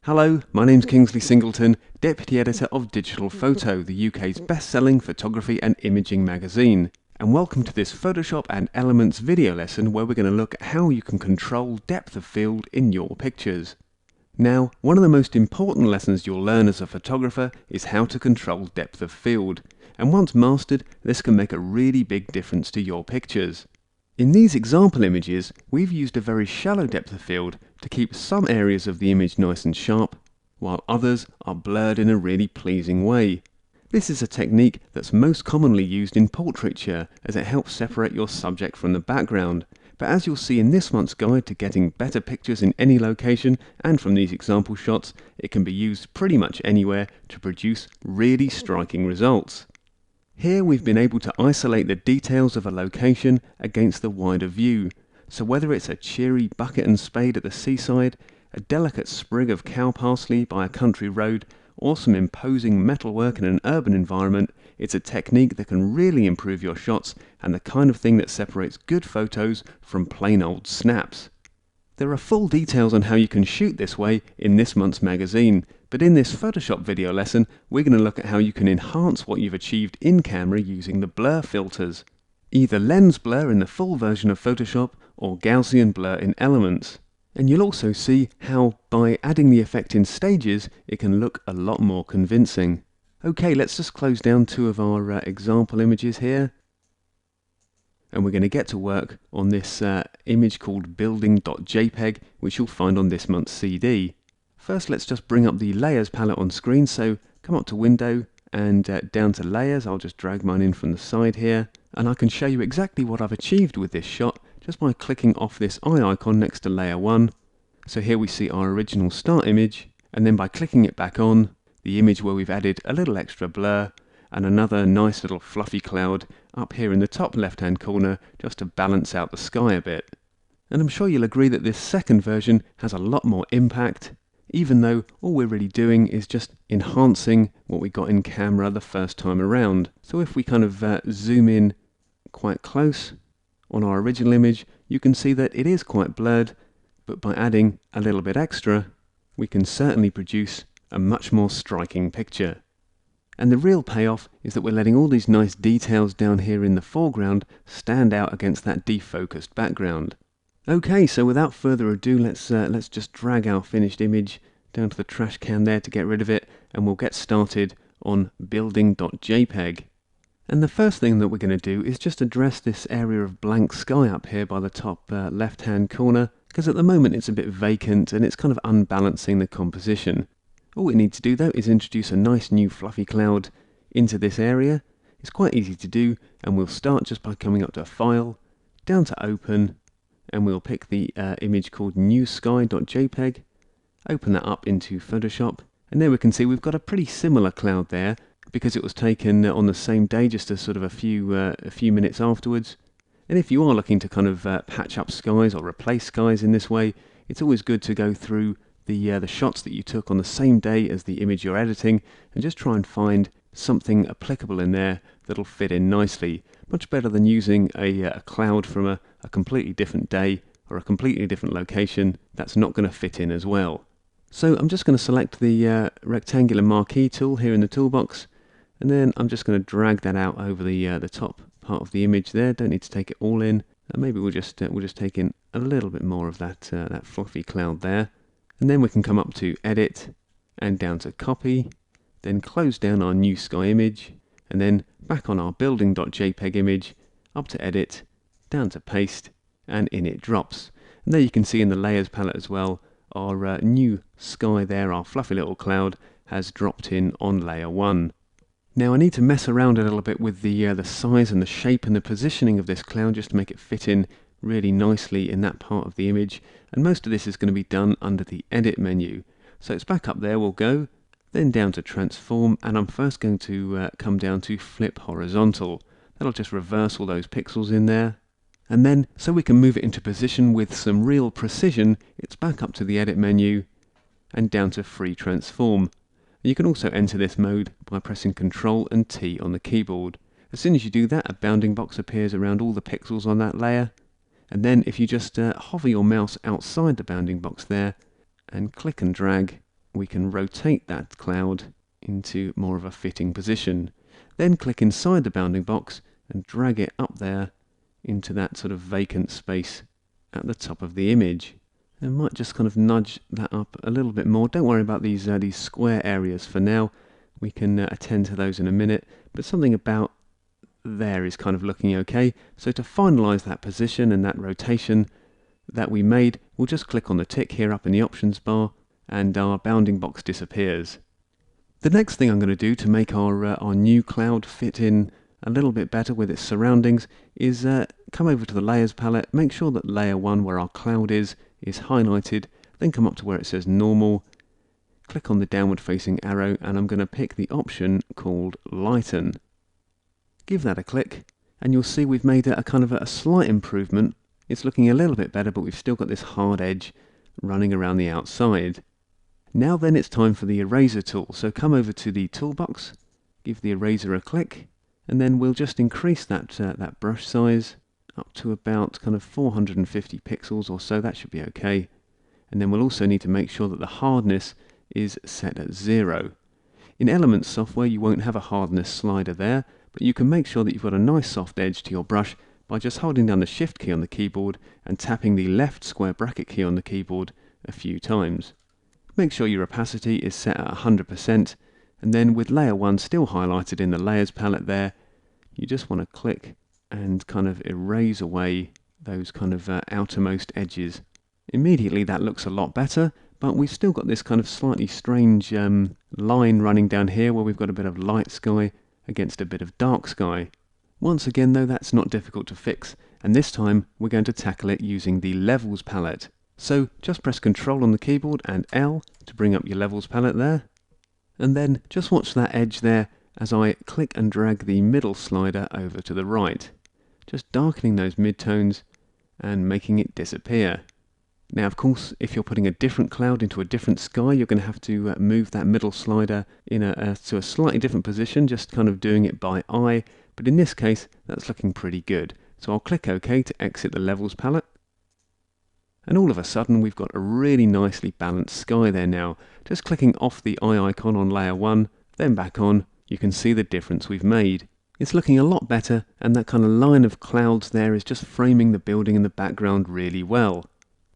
Hello, my name's Kingsley Singleton, Deputy Editor of Digital Photo, the UK's best-selling photography and imaging magazine. And welcome to this Photoshop and Elements video lesson where we're going to look at how you can control depth of field in your pictures. Now, one of the most important lessons you'll learn as a photographer is how to control depth of field. And once mastered, this can make a really big difference to your pictures. In these example images, we've used a very shallow depth of field to keep some areas of the image nice and sharp, while others are blurred in a really pleasing way. This is a technique that's most commonly used in portraiture as it helps separate your subject from the background. But as you'll see in this month's guide to getting better pictures in any location and from these example shots, it can be used pretty much anywhere to produce really striking results. Here we've been able to isolate the details of a location against the wider view, so whether it's a cheery bucket and spade at the seaside, a delicate sprig of cow parsley by a country road, or some imposing metalwork in an urban environment, it's a technique that can really improve your shots and the kind of thing that separates good photos from plain old snaps. There are full details on how you can shoot this way in this month's magazine, but in this Photoshop video lesson, we're going to look at how you can enhance what you've achieved in camera using the blur filters. Either lens blur in the full version of Photoshop or Gaussian blur in Elements. And you'll also see how by adding the effect in stages, it can look a lot more convincing. Okay, let's just close down two of our example images here. And we're going to get to work on this image called building.jpg, which you'll find on this month's CD. First, let's just bring up the layers palette on screen. So come up to window and down to layers. I'll just drag mine in from the side here. And I can show you exactly what I've achieved with this shot just by clicking off this eye icon next to layer 1. So here we see our original start image. And then by clicking it back on, the image where we've added a little extra blur and another nice little fluffy cloud up here in the top left hand corner just to balance out the sky a bit. And I'm sure you'll agree that this second version has a lot more impact, even though all we're really doing is just enhancing what we got in camera the first time around. So if we kind of zoom in quite close on our original image, you can see that it is quite blurred, but by adding a little bit extra, we can certainly produce a much more striking picture. And the real payoff is that we're letting all these nice details down here in the foreground stand out against that defocused background. Okay, so without further ado, let's just drag our finished image down to the trash can there to get rid of it, and we'll get started on building.jpg. And the first thing that we're going to do is just address this area of blank sky up here by the top left-hand corner, because at the moment it's a bit vacant and it's kind of unbalancing the composition. All we need to do though is introduce a nice new fluffy cloud into this area. It's quite easy to do, and we'll start just by coming up to File, down to Open, and we'll pick the image called newsky.jpg, open that up into Photoshop, and there we can see we've got a pretty similar cloud there because it was taken on the same day, just as sort of a few minutes afterwards. And if you are looking to kind of patch up skies or replace skies in this way, it's always good to go through the shots that you took on the same day as the image you're editing and just try and find something applicable in there that'll fit in nicely. Much better than using a cloud from a completely different day or a completely different location that's not going to fit in as well. So I'm just going to select the rectangular marquee tool here in the toolbox, and then I'm just going to drag that out over the top part of the image there. Don't need to take it all in. Maybe we'll just take in a little bit more of that fluffy cloud there. And then we can come up to Edit and down to Copy, then close down our new sky image, and then back on our building.jpg image, up to Edit, down to Paste, and in it drops. And there you can see in the Layers palette as well, our new sky there, our fluffy little cloud, has dropped in on layer 1. Now I need to mess around a little bit with the size and the shape and the positioning of this cloud just to make it fit in really nicely in that part of the image, and most of this is going to be done under the Edit menu. So it's back up there, we'll go, then down to Transform, and I'm first going to come down to Flip Horizontal. That'll just reverse all those pixels in there. And then, so we can move it into position with some real precision, it's back up to the Edit menu and down to Free Transform. You can also enter this mode by pressing Ctrl and T on the keyboard. As soon as you do that, a bounding box appears around all the pixels on that layer. And then if you just hover your mouse outside the bounding box there and click and drag, we can rotate that cloud into more of a fitting position. Then click inside the bounding box and drag it up there into that sort of vacant space at the top of the image. And might just kind of nudge that up a little bit more. Don't worry about these square areas for now. We can attend to those in a minute, but something about there is kind of looking okay. So to finalize that position and that rotation that we made, we'll just click on the tick here up in the options bar and our bounding box disappears. The next thing I'm going to do to make our new cloud fit in a little bit better with its surroundings is come over to the layers palette, make sure that layer 1 where our cloud is highlighted, then come up to where it says normal, click on the downward facing arrow, and I'm going to pick the option called lighten. Give that a click and you'll see we've made a kind of a slight improvement. It's looking a little bit better, but we've still got this hard edge running around the outside. Now then, it's time for the eraser tool. So come over to the toolbox, give the eraser a click, and then we'll just increase that brush size up to about kind of 450 pixels or so. That should be okay. And then we'll also need to make sure that the hardness is set at 0. In Elements software you won't have a hardness slider there, but you can make sure that you've got a nice soft edge to your brush by just holding down the Shift key on the keyboard and tapping the left square bracket key on the keyboard a few times. Make sure your opacity is set at 100%, and then with layer 1 still highlighted in the layers palette there, you just want to click and kind of erase away those kind of outermost edges. Immediately that looks a lot better, but we've still got this kind of slightly strange line running down here where we've got a bit of light sky against a bit of dark sky. Once again though, that's not difficult to fix, and this time we're going to tackle it using the levels palette. So just press Ctrl on the keyboard and L to bring up your levels palette there, and then just watch that edge there as I click and drag the middle slider over to the right, just darkening those midtones and making it disappear. Now of course, if you're putting a different cloud into a different sky, you're going to have to move that middle slider in to a slightly different position, just kind of doing it by eye, but in this case that's looking pretty good. So I'll click OK to exit the levels palette. And all of a sudden we've got a really nicely balanced sky there now. Just clicking off the eye icon on layer 1, then back on, you can see the difference we've made. It's looking a lot better, and that kind of line of clouds there is just framing the building in the background really well.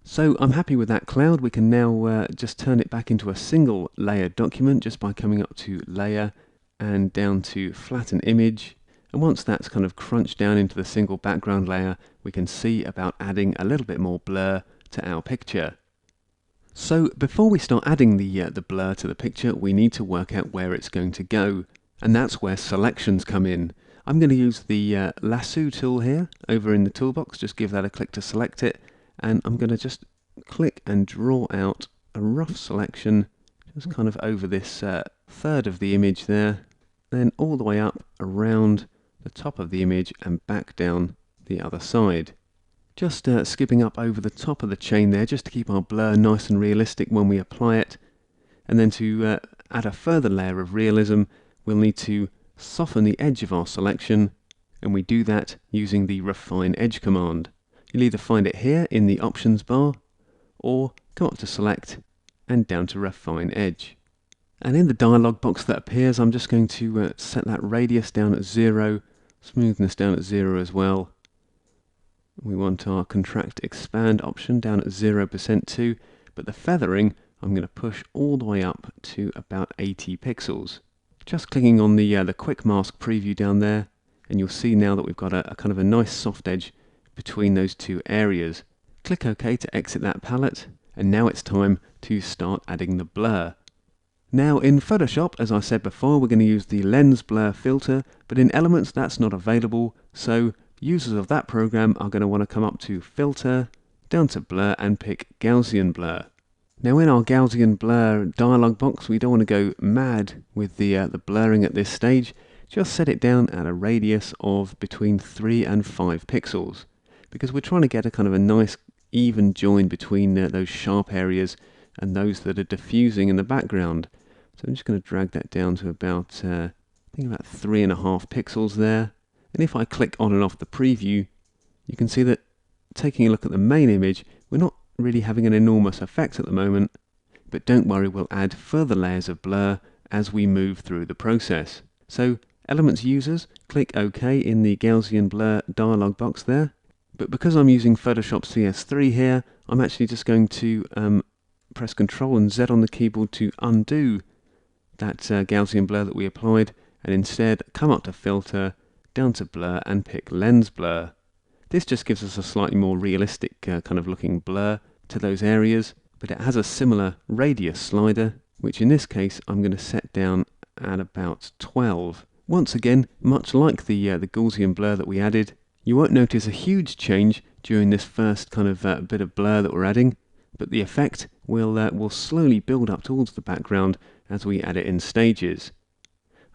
So I'm happy with that cloud. We can now just turn it back into a single layer document just by coming up to Layer and down to Flatten Image. And once that's kind of crunched down into the single background layer, we can see about adding a little bit more blur to our picture. So before we start adding the blur to the picture, we need to work out where it's going to go, and that's where selections come in. I'm going to use the lasso tool here over in the toolbox. Just give that a click to select it, and I'm going to just click and draw out a rough selection just kind of over this third of the image there, then all the way up around the top of the image and back down the other side. Just skipping up over the top of the chain there just to keep our blur nice and realistic when we apply it. And then to add a further layer of realism, we'll need to soften the edge of our selection, and we do that using the Refine Edge command. You'll either find it here in the options bar, or come up to Select and down to Refine Edge. And in the dialog box that appears, I'm just going to set that radius down at 0, smoothness down at 0 as well. We want our contract expand option down at 0% too, but the feathering I'm going to push all the way up to about 80 pixels. Just clicking on the quick mask preview down there, and you'll see now that we've got a kind of a nice soft edge between those two areas. Click OK to exit that palette, and now it's time to start adding the blur. Now in Photoshop, as I said before, we're going to use the lens blur filter, but in Elements that's not available, so users of that program are going to want to come up to Filter, down to Blur, and pick Gaussian Blur. Now in our Gaussian Blur dialog box, we don't want to go mad with the blurring at this stage. Just set it down at a radius of between 3 and 5 pixels, because we're trying to get a kind of a nice even join between those sharp areas and those that are diffusing in the background. So I'm just going to drag that down to about, I think about 3.5 pixels there. And if I click on and off the preview, you can see that taking a look at the main image, we're not really having an enormous effect at the moment. but don't worry, we'll add further layers of blur as we move through the process. So, Elements users, click OK in the Gaussian blur dialog box there. But because I'm using Photoshop CS3 here, I'm actually just going to press Ctrl and Z on the keyboard to undo that Gaussian blur that we applied, and instead come up to Filter, down to Blur, and pick Lens Blur. This just gives us a slightly more realistic kind of looking blur to those areas, but it has a similar radius slider, which in this case I'm going to set down at about 12. Once again, much like the Gaussian blur that we added, you won't notice a huge change during this first kind of bit of blur that we're adding, but the effect will slowly build up towards the background as we add it in stages.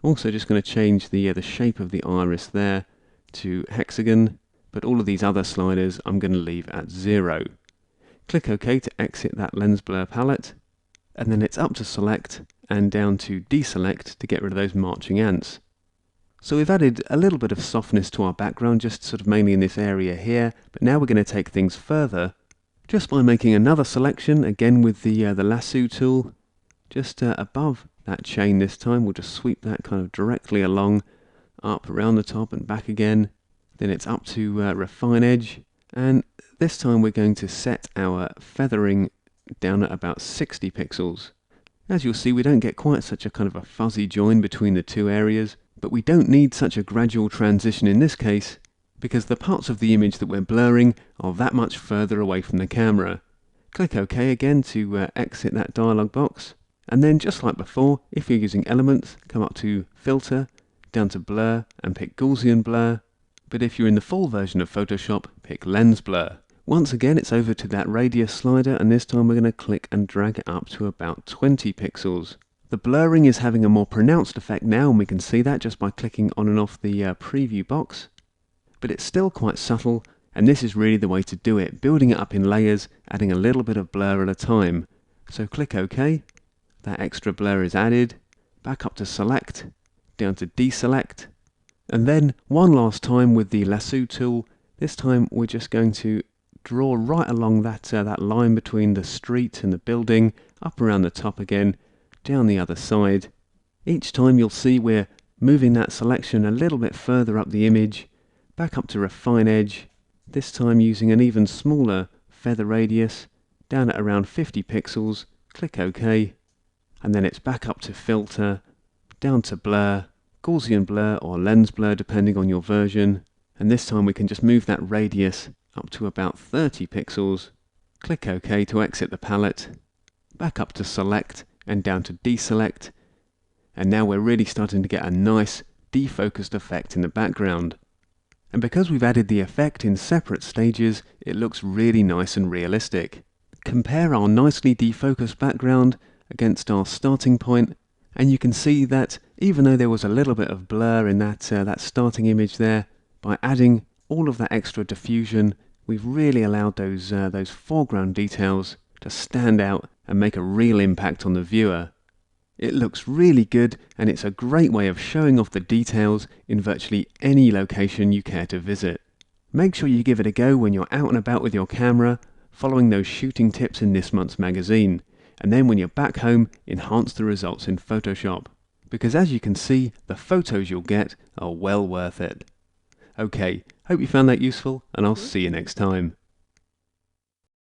Also just going to change the shape of the iris there to hexagon, but all of these other sliders I'm going to leave at 0. Click OK to exit that lens blur palette, and then it's up to select and down to deselect to get rid of those marching ants. So we've added a little bit of softness to our background, just sort of mainly in this area here, but now we're going to take things further just by making another selection, again with the lasso tool, just above that chain this time. We'll just sweep that kind of directly along, up around the top and back again. Then it's up to refine edge, and this time we're going to set our feathering down at about 60 pixels. As you'll see, we don't get quite such a kind of a fuzzy join between the two areas, but we don't need such a gradual transition in this case, because the parts of the image that we're blurring are that much further away from the camera. Click OK again to exit that dialog box, and then just like before, if you're using Elements, come up to Filter, down to Blur, and pick Gaussian Blur, but if you're in the full version of Photoshop, pick Lens Blur. Once again, it's over to that radius slider, and this time we're going to click and drag it up to about 20 pixels. The blurring is having a more pronounced effect now, and we can see that just by clicking on and off the preview box. But it's still quite subtle, and this is really the way to do it, building it up in layers, adding a little bit of blur at a time. So click OK, that extra blur is added, back up to Select, down to Deselect, and then one last time with the lasso tool. This time we're just going to draw right along that line between the street and the building, up around the top again, down the other side. Each time you'll see we're moving that selection a little bit further up the image, back up to refine edge, this time using an even smaller feather radius, down at around 50 pixels, click OK, and then it's back up to filter, down to blur, Gaussian blur or lens blur depending on your version, and this time we can just move that radius up to about 30 pixels, click OK to exit the palette, back up to select, and down to deselect, and now we're really starting to get a nice defocused effect in the background. And because we've added the effect in separate stages, it looks really nice and realistic. Compare our nicely defocused background against our starting point, and you can see that even though there was a little bit of blur in that starting image there, by adding all of that extra diffusion, we've really allowed those foreground details to stand out and make a real impact on the viewer. It looks really good, and it's a great way of showing off the details in virtually any location you care to visit. Make sure you give it a go when you're out and about with your camera, following those shooting tips in this month's magazine, and then when you're back home, enhance the results in Photoshop. Because as you can see, the photos you'll get are well worth it. Okay, hope you found that useful, and I'll see you next time.